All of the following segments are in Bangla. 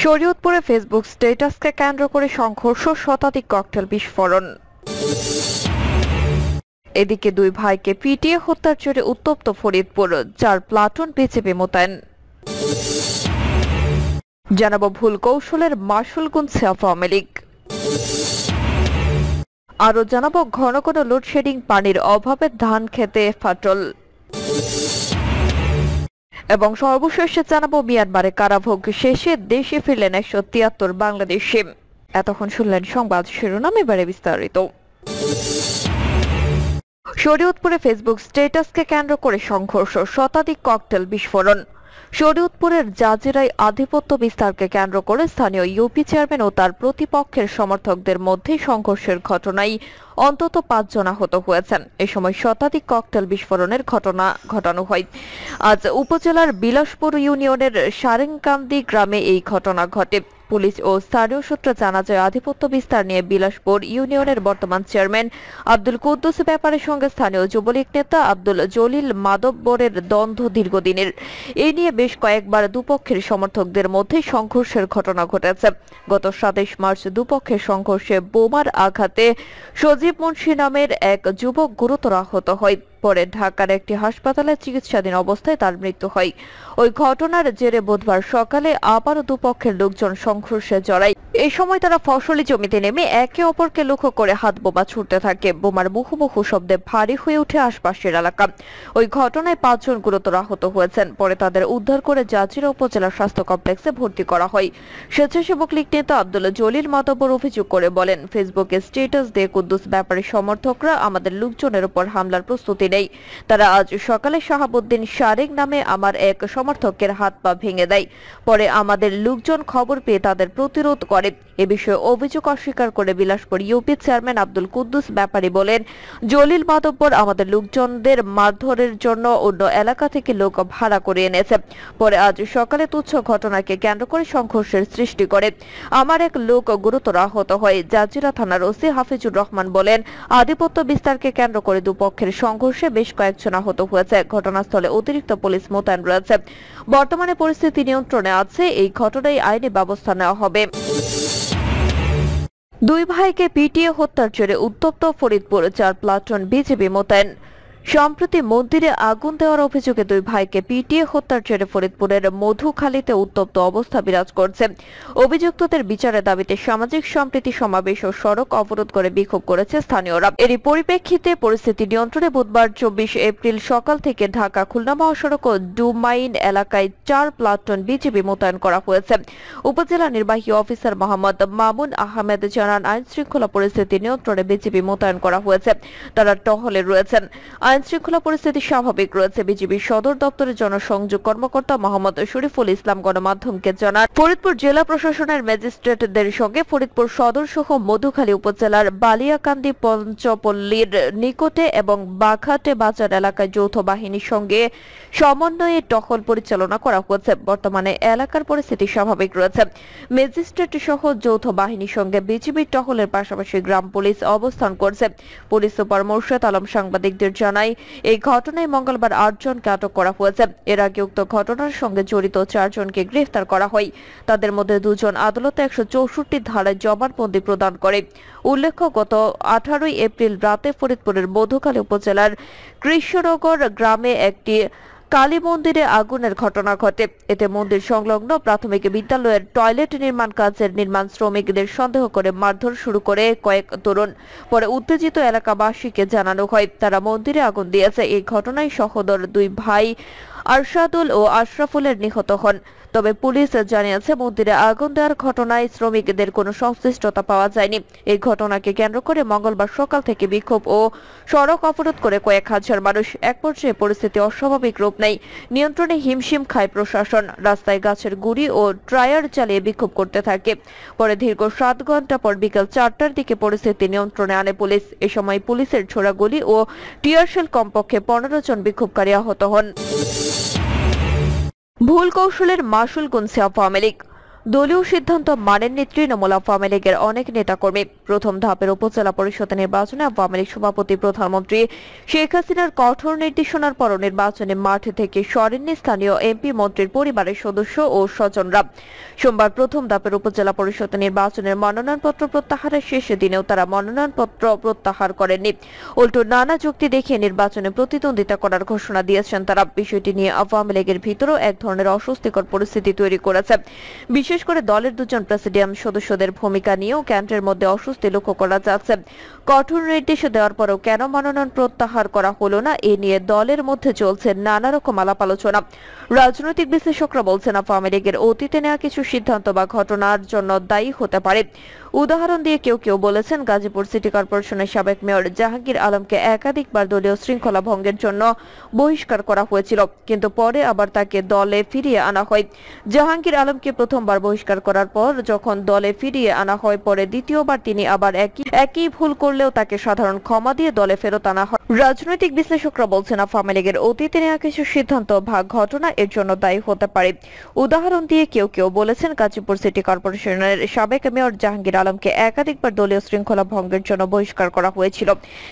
শরীয়তপুরে ফেসবুক স্ট্যাটাসকে কেন্দ্র করে সংঘর্ষ, শতাধিক ককটেল বিস্ফোরণ। এদিকে দুই ভাইকে পিটিয়ে হত্যার জেরে উত্তপ্ত ফরিদপুর, 4 প্লাটুন বিজিবি মোতায়েন। জানাবো ভুল কৌশলের মাসুল গুনছে আওয়ামী লীগ। আরো জানাবো ঘন ঘন লোডশেডিং, পানির অভাবে ধান খেতে ফাটল। এবং সর্বশেষে জানাবো মিয়ানমারে কারাভোগ শেষে দেশে ফিরলেন 173 বাংলাদেশি। এতক্ষণ শুনলেন সংবাদ শিরোনাম, এবারে বিস্তারিত। শরীয়তপুরে ফেসবুক স্ট্যাটাসকে কেন্দ্র করে সংঘর্ষ, শতাধিক ককটেল বিস্ফোরণ। শরীয়তপুরের জাজিরায় আধিপত্য বিস্তারকে কেন্দ্র করে স্থানীয় ইউপি চেয়ারম্যান ও তার প্রতিপক্ষের সমর্থকদের মধ্যে সংঘর্ষের ঘটনায় অন্তত 5 জন আহত হয়েছেন। এ সময় শতাধিক ককটেল বিস্ফোরণের ঘটনা ঘটানো হয়। আজ উপজেলার বিলাসপুর ইউনিয়নের সারেংকান্দি গ্রামে এই ঘটনা ঘটে। পুলিশ ও স্থানীয় সূত্রে জানা যায়, আধিপত্য বিস্তার নিয়ে বিলাসপুর ইউনিয়নের বর্তমান চেয়ারম্যান আব্দুল কুদ্দুস ব্যাপারীর সঙ্গে স্থানীয় যুবলীগ নেতা আব্দুল জলিল মাদব্বরের দ্বন্দ্ব দীর্ঘদিনের। এই নিয়ে বেশ কয়েকবার দুপক্ষের সমর্থকদের মধ্যে সংঘর্ষের ঘটনা ঘটেছে। গত 27 মার্চ দুপক্ষের সংঘর্ষে বোমার আঘাতে সজীব মুন্সি নামের এক যুবক গুরুতর আহত হয়। পরে ঢাকার একটি হাসপাতালে চিকিৎসাধীন অবস্থায় তার মৃত্যু হয়। ওই ঘটনার জেরে বুধবার সকালে আবারও দুপক্ষের লোকজন সংঘর্ষে জড়ায়। এই সময় তারা ফসলি জমিতে নেমে একে অপরকে লক্ষ্য করে হাত বোমা ছুড়তে থাকে। বোমার মুহুর্মুহু শব্দে ভারী হয়ে ওঠে আশপাশের এলাকা। ওই ঘটনায় 5 জন গুরুতর আহত হয়েছেন। পরে তাদের উদ্ধার করে জাজিরা উপজেলা স্বাস্থ্য কমপ্লেক্সে ভর্তি করা হয়। স্বেচ্ছাসেবক লীগ নেতা আব্দুল জলিল মাদব্বর অভিযোগ করে বলেন, ফেসবুকে স্ট্যাটাস দিয়ে কুদ্দুস ব্যাপারীর সমর্থকরা আমাদের লোকজনের উপর হামলার প্রস্তুতি নেই। তারা আজ সকালে শাহাবুদ্দিন শারেক নামে আমার এক সমর্থকের হাত পা ভেঙে দেয়। পরে আমাদের লোকজন খবর পেয়ে তাদের প্রতিরোধ করে। এ বিষয়ে অভিযোগ অস্বীকার করে বিলাসপুর ইউপি চেয়ারম্যান আব্দুল কুদ্দুস ব্যাপারী বলেন, জলিল মাদব্বর আমাদের লোকজনদের মারধরের জন্য অন্য এলাকা থেকে লোক ভাড়া করে এনেছে। পরে আজ সকালে তুচ্ছ ঘটনাকে কেন্দ্র করে সংঘর্ষের সৃষ্টি করে। আমার এক লোক গুরুতর আহত হয়। জাজিরা থানার ওসি হাফিজুর রহমান বলেন, আধিপত্য বিস্তারকে কেন্দ্র করে দুপক্ষের সংঘর্ষে বেশ কয়েকজন আহত হয়েছে। ঘটনাস্থলে অতিরিক্ত পুলিশ মোতায়েন রয়েছে। বর্তমানে পরিস্থিতি নিয়ন্ত্রণে আছে। এই ঘটনায় আইনি ব্যবস্থা নেওয়া হবে। দুই ভাইকে পিটিয়ে হত্যার জেরে উত্তপ্ত ফরিদপুর, 4 প্লাটুন বিজিবি মোতায়েন। সম্প্রতি মন্দিরে আগুন দেওয়ার অভিযোগে দুই ভাইকে পিটিয়ে হত্যার জেরে ফরিদপুরের মধুখালীতে উত্তপ্ত অবস্থা বিরাজ করছে। অভিযুক্তদের বিচারের দাবিতে সামাজিক সম্প্রীতি সমাবেশ ও সড়ক অবরোধ করে বিক্ষোভ করেছে স্থানীয়রা। এরই পরিপ্রেক্ষিতে পরিস্থিতি নিয়ন্ত্রণে বুধবার 24 এপ্রিল সকাল থেকে ঢাকা খুলনা মহাসড়ক ও ডুমাইন এলাকায় 4 প্লাটুন বিজিবি মোতায়েন করা হয়েছে। উপজেলা নির্বাহী অফিসার মোহাম্মদ মামুন আহমেদ জানান, আইন শৃঙ্খলা পরিস্থিতি নিয়ন্ত্রণে বিজিবি মোতায়েন করা হয়েছে। তারা টহলে রয়েছেন। আইন শৃঙ্খলা পরিস্থিতি স্বাভাবিক রয়েছে। বিজিবি সদর দপ্তরের জনসংযোগ কর্মকর্তা মোহাম্মদ শরীফুল ইসলাম গণমাধ্যমকে জানান, ফরিদপুর জেলা প্রশাসনের ম্যাজিস্ট্রেটদের সঙ্গে ফরিদপুর সদর সহ মধুখালী উপজেলার বালিয়াকান্দি পঞ্চপল্লীর নিকটে এবং বাঘাটে বাজার এলাকায় যৌথ বাহিনীর সঙ্গে সমন্বয়ে টহল পরিচালনা করা হচ্ছে। বর্তমানে এলাকার পরিস্থিতি স্বাভাবিক রয়েছে। ম্যাজিস্ট্রেট সহ যৌথ বাহিনীর সঙ্গে বিজিবির টহলের পাশাপাশি গ্রাম পুলিশ অবস্থান করছে। পুলিশ সুপার মোর্শেদ আলম সাংবাদিকদের জানায়, এই ঘটনায় মঙ্গলবার 8 জনকে আটক করা হয়েছে। এর আগে উক্ত ঘটনার সঙ্গে জড়িত 4 জনকে গ্রেফতার করা হয়। তাদের মধ্যে 2 জন আদালতে 164 ধারায় জবানবন্দি প্রদান করে। উল্লেখ্য, গত 18 এপ্রিল রাতে ফরিদপুরের মধুখালী উপজেলার কৃষ্ণনগর গ্রামে একটি কালী মন্দিরে আগুনের ঘটনা ঘটে। এতে মন্দির সংলগ্ন প্রাথমিক বিদ্যালয়ের টয়লেট নির্মাণ কাজের নির্মাণ শ্রমিকদের সন্দেহ করে মারধর শুরু করে কয়েক তরুণ। পরে উত্তেজিত এলাকাবাসীকে জানানো হয়, তারা মন্দিরে আগুন দিয়েছে। এই ঘটনায় সহোদর 2 ভাই আরশাদুল ও আশরাফুলের নিহত হন। তবে পুলিশ জানিয়েছে, মন্দিরে আগুন দেওয়ার ঘটনায় শ্রমিকদের কোনো সংশ্লিষ্টতা পাওয়া যায়নি। এই ঘটনাকে কেন্দ্র করে মঙ্গলবার সকাল থেকে বিক্ষোভ ও সড়ক অবরোধ করে কয়েক হাজার মানুষ। এক পর্যায়ে পরিস্থিতি অস্বাভাবিক রূপ নেয়। নিয়ন্ত্রণে হিমশিম খায় প্রশাসন। রাস্তায় গাছের গুঁড়ি ও ট্রায়ার চালিয়ে বিক্ষোভ করতে থাকে। পরে দীর্ঘ 7 ঘন্টা পর বিকেল 4টার দিকে পরিস্থিতি নিয়ন্ত্রণে আনে পুলিশ। এ সময় পুলিশের ছোড়া গুলি ও টিয়ারশেল কমপক্ষে 15 জন বিক্ষোভকারী আহত হন। ভুল কৌশলের মাসুল গুনছে আওয়ামী লীগ। দলীয় সিদ্ধান্ত মানেননি তৃণমূল আওয়ামী লীগের অনেক নেতাকর্মী। প্রথম ধাপের উপজেলা পরিষদ নির্বাচনে আওয়ামী লীগ সভাপতি প্রধানমন্ত্রী শেখ হাসিনার কঠোর নির্দেশনার পর নির্বাচনে মাঠ থেকে সরেননি স্থানীয় এমপি মন্ত্রীর পরিবারের সদস্য ও স্বজনরা। সোমবার প্রথম ধাপের উপজেলা পরিষদ নির্বাচনের মনোনয়নপত্র প্রত্যাহারের শেষ দিনেও তারা মনোনয়নপত্র প্রত্যাহার করেননি। উল্টো নানা যুক্তি দেখিয়ে নির্বাচনে প্রতিদ্বন্দ্বিতা করার ঘোষণা দিয়েছেন তারা। বিষয়টি নিয়ে আওয়ামী লীগের ভিতরেও এক ধরনের অস্বস্তিকর পরিস্থিতি তৈরি করেছে। বিশেষ করে দলের দুজন প্রেসিডিয়াম সদস্যদের ভূমিকা নিয়েও কেন্দ্রের মধ্যে অস্বস্তি লক্ষ্য করা যাচ্ছে। কঠোর নির্দেশ দেওয়ার পরেও কেন মনোনয়ন প্রত্যাহার করা হলো না, এ নিয়ে দলের মধ্যে চলছে নানা রকম আলাপ আলোচনা। রাজনৈতিক বিশ্লেষকরা বলছেন আওয়ামী লীগের অতীতে নেওয়া কিছু সিদ্ধান্ত বা ঘটনার জন্য দায়ী হতে পারে। উদাহরণ দিয়ে কেউ কেউ বলেছেন গাজীপুর সিটি কর্পোরেশনের সাবেক মেয়র জাহাঙ্গীর আলমকে একাধিকবার দলীয় শৃঙ্খলা ভঙ্গের জন্য বহিষ্কার করা হয়েছিল, কিন্তু পরে আবার তাকে দলে ফিরিয়ে আনা হয়। জাহাঙ্গীর আলমকে প্রথমবার বহিষ্কার করার পর যখন দলে ফিরিয়ে আনা হয়, পরে দ্বিতীয়বার তিনি আবার একই ভুল করলেও তাকে সাধারণ ক্ষমা দিয়ে দলে ফেরত আনা হয়। রাজনৈতিক বিশ্লেষকরা বলছেন আওয়ামী লীগের অতীতে নেওয়া কিছু সিদ্ধান্ত বা ঘটনা এর জন্য দায়ী হতে পারে। উদাহরণ দিয়ে কেউ কেউ বলেছেন গাজীপুর সিটি কর্পোরেশনের সাবেক মেয়র জাহাঙ্গীর আলমকে একাধিকবার দলীয় শৃঙ্খলা ভঙ্গের জন্য বহিষ্কার করা হয়েছিল,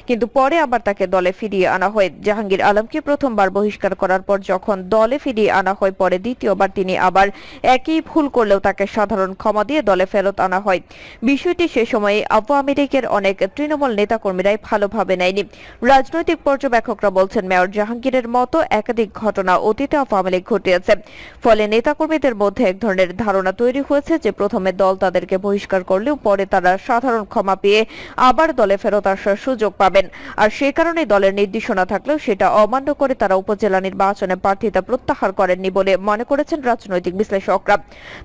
কিন্তু পরে আবার তাকে দলে ফিরিয়ে আনা হয়। জাহাঙ্গীর আলমকে প্রথমবার বহিষ্কার করার পর যখন দলে ফিরিয়ে আনা হয়, পরে দ্বিতীয়বার তিনি আবার একই ভুল করলেও তাকে সাধারণ ক্ষমা দিয়ে দলে ফেরত আনা হয়। বিষয়টি সে সময়ে আওয়ামী লীগের অনেক তৃণমূল নেতাকর্মীরাই ভালোভাবে নেয়নি। রাজনৈতিক পর্যবেক্ষকরা বলছেন মেয়র জাহাঙ্গীরের মতো একাধিক ঘটনা অতীতে আওয়ামী লীগ ঘটিয়েছে। ফলে নেতাকর্মীদের মধ্যে এক ধরনের ধারণা তৈরি হয়েছে যে প্রথমে দল তাদেরকে বহিষ্কার করলেও পরে তারা সাধারণ ক্ষমা পেয়ে আবার দলে ফেরত আসার সুযোগ পাবেন। আর সে কারণে দলের নির্দেশনা থাকলেও সেটা অমান্য করে তারা উপজেলা নির্বাচনে প্রার্থিতা প্রত্যাহার করেননি বলে মনে করেছেন রাজনৈতিক বিশ্লেষকরা।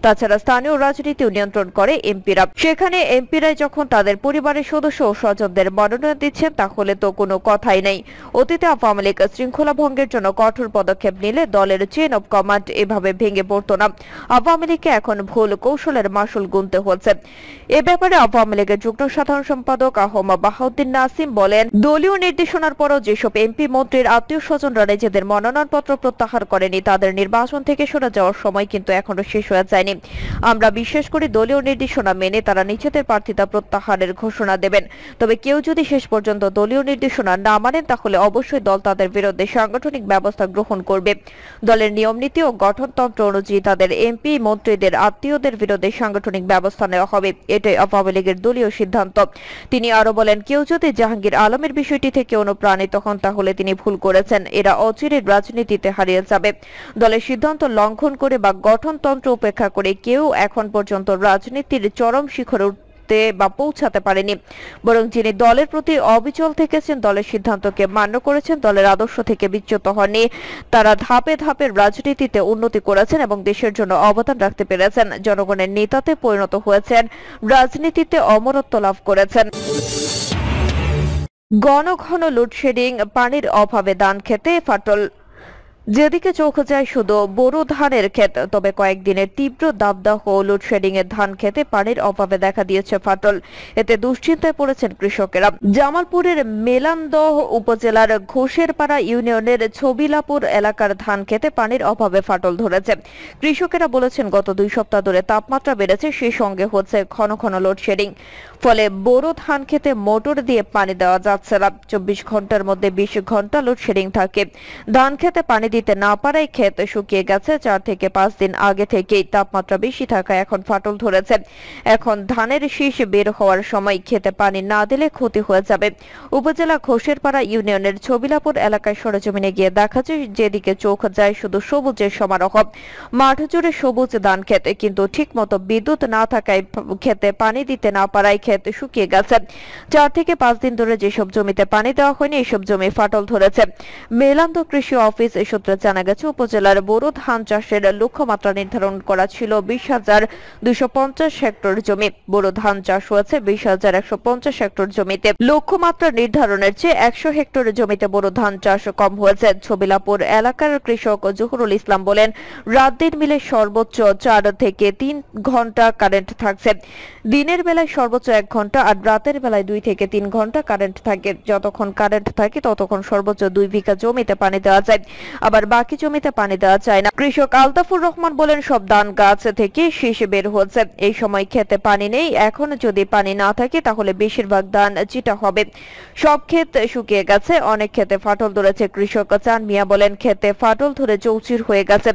তাছাড়া স্থানীয় রাজনীতিও নিয়ন্ত্রণ করে এমপিরা। সেখানে এমপিরাই যখন তাদের পরিবারের সদস্য ও স্বজনদের মনোনয়ন দিচ্ছেন, তাহলে তো কোনো কথাই নেই। অতীতে আওয়ামী লীগ শৃঙ্খলা ভঙ্গের জন্য কঠোর পদক্ষেপ নিলে দলের চেইন অব কমান্ড এভাবে ভেঙে পড়তো না। আওয়ামী লীগকে এখন ভুল কৌশলের মাসুল গুনতে হচ্ছে। এ ব্যাপারে আওয়ামী লীগের যুগ্ম সাধারণ সম্পাদক আহমদ বাহাউদ্দিন নাসিম বলেন, দলীয় নির্দেশনার পরও যেসব এমপি মন্ত্রীর আত্মীয় স্বজনরা নিজেদের মনোনয়নপত্র প্রত্যাহার করেনি, তাদের নির্বাচন থেকে সরে যাওয়ার সময় কিন্তু এখনো শেষ হয়ে যায়নি। আমরা বিশ্বাস করি দলীয় নির্দেশনা মেনে তারা নিজেদের প্রার্থিতা প্রত্যাহারের ঘোষণা দেবেন। তবে কেউ যদি শেষ পর্যন্ত দলীয় নির্দেশনা না মানেন, তাহলে অবশ্যই দল তাদের বিরুদ্ধে সাংগঠনিক ব্যবস্থা গ্রহণ করবে। দলের নিয়ম নীতি ও গঠনতন্ত্র অনুযায়ী তাদের এমপি মন্ত্রীদের আত্মীয়দের বিরুদ্ধে সাংগঠনিক ব্যবস্থা নেওয়া হবে। এটাই আওয়ামী লীগের দলীয় সিদ্ধান্ত। তিনি আরো বলেন, কেউ যদি জাহাঙ্গীর আলমের বিষয়টি থেকে অনুপ্রাণিত হন, তাহলে তিনি ভুল করেছেন। এরা অচিরেই রাজনীতিতে হারিয়ে যাবে। দলের সিদ্ধান্ত লঙ্ঘন করে বা গঠনতন্ত্র উপেক্ষা করে কেউ এখন পর্যন্ত রাজনীতির চরম শিখরে বা পৌঁছাতে পারেনি। বরং যিনি দলের প্রতি অবিচল থেকেছেন, দলের সিদ্ধান্তকে মান্য করেছেন, দলের আদর্শ থেকে বিচ্যুত হননি, তারা ধাপে ধাপে রাজনীতিতে উন্নতি করেছেন এবং দেশের জন্য অবদান রাখতে পেরেছেন, জনগণের নেতাতে পরিণত হয়েছেন, রাজনীতিতে অমরত্ব লাভ করেছেন। ঘন ঘন লোডশেডিং, পানির অভাবে ধান খেতে ফাটল। যেদিকে চোখ যায় শুধু বোরো ধানের ক্ষেত, তবে কয়েকদিনের তীব্র দাবদাহ ও লোডশেডিং এ ধান খেতে পানির অভাবে দেখা দিয়েছে ফাটল। এতে দুশ্চিন্তায় পড়েছেন কৃষকেরা। জামালপুরের মেলান্দহ উপজেলার ঘোষেরপাড়া ইউনিয়নের ছবিলাপুর এলাকার ধান খেতে পানির অভাবে ফাটল ধরেছে। কৃষকেরা বলেছেন, গত 2 সপ্তাহ ধরে তাপমাত্রা বেড়েছে, সেই সঙ্গে হচ্ছে ঘন ঘন লোডশেডিং। ফলে বোরো ধান খেতে মোটর দিয়ে পানি দেওয়া যাচ্ছে না। 24 ঘন্টার মধ্যে 20 ঘন্টা লোডশেডিং থাকে। ধান খেতে পানি দিতে না পারায় ক্ষেত শুকিয়ে গেছে। 4 থেকে 5 দিন আগে থেকেই তাপমাত্রা বেশি থাকায় এখন ফাটল ধরেছে। এখন ধানের শীষ বের হওয়ার সময় খেতে পানি না দিলে ক্ষতি হয়ে যাবে। উপজেলা ঘোষেরপাড়া ইউনিয়নের ছবিলাপুর এলাকায় সরেজমিনে গিয়ে দেখা যায়, যেদিকে চোখ যায় শুধু সবুজের সমারোহ। মাঠ জুড়ে সবুজ ধান খেত, কিন্তু ঠিকমতো বিদ্যুৎ না থাকায় খেতে পানি দিতে না পারায় ক্ষেত শুকিয়ে গেছে। 4 থেকে 5 দিন ধরে যেসব জমিতে পানি দেওয়া হয়নি, এসব জমি ফাটল ধরেছে। মেলান্দ কৃষি অফিস সূত্রে জানা গেছে, উপজেলার বোরো ধান চাষের লক্ষ্যমাত্রা নির্ধারণ করা ছিল 20,250 হেক্টর জমি। বোরো ধান চাষ হয়েছে 20,150 হেক্টর জমিতে। লক্ষ্যমাত্রা নির্ধারণের চেয়ে 100 হেক্টর জমিতে বোরো ধান চাষ কম হয়েছে। ছবিলাপুর এলাকার কৃষক জহুরুল ইসলাম বলেন, রাত দিন মিলে সর্বোচ্চ 4 থেকে 3 ঘন্টা কারেন্ট থাকছে। দিনের বেলায় সর্বোচ্চ 1 ঘন্টা আর রাতের বেলায় 2 থেকে 3 ঘন্টা কারেন্ট থাকে। যতক্ষণ কারেন্ট থাকে ততক্ষণ সর্বোচ্চ 2 বিঘা জমিতে পানি দেওয়া যায়। আবার বাকি জমিতে পানি দেওয়া যায় না। কৃষক আলতাফুর রহমান বলেন, সব ধান গাছ থেকে শীষ বের হচ্ছে, এই সময় খেতে পানি নেই। এখন যদি পানি না থাকে তাহলে বেশিরভাগ ধান চিটা হবে। সব ক্ষেত শুকিয়ে গেছে, অনেক ক্ষেতে ফাটল ধরেছে। কৃষক চান মিয়া বলেন, ক্ষেতে ফাটল ধরে চৌচির হয়ে গেছে,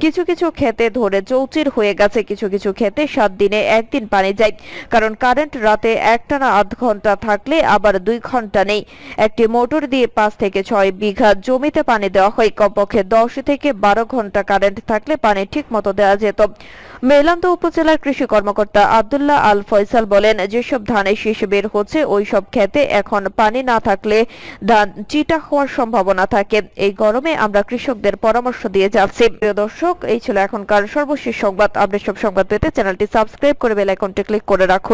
কিছু কিছু ক্ষেতে ধরে চৌচির হয়ে গেছে, কিছু কিছু ক্ষেতে 7 দিনে একদিন পানি যায়, কারণ কারেন্ট রাতে একটানা আধ ঘন্টা থাকলে আবার 2 ঘন্টা নেই। একটি মোটর দিয়ে 5 থেকে 6 বিঘা জমিতে পানি দেওয়া হয়। কমপক্ষে 10 থেকে 12 ঘন্টা কারেন্ট থাকলে পানি ঠিক মতো দেওয়া যেত। মেলান্দ উপজেলার কৃষি কর্মকর্তা আব্দুল্লাহ আল ফয়সাল বলেন, যেসব ধানে শীষ বের হচ্ছে ওই সব ক্ষেতে এখন পানি না থাকলে ধান চিটা হওয়ার সম্ভাবনা থাকে। এই গরমে আমরা কৃষকদের পরামর্শ দিয়ে যাচ্ছি। প্রিয় দর্শক, এই ছিল এখনকার সর্বশেষ সংবাদ। আপডেট সব সংবাদ পেতে চ্যানেলটি সাবস্ক্রাইব করে বেল আইকনটি ক্লিক করে রাখুন।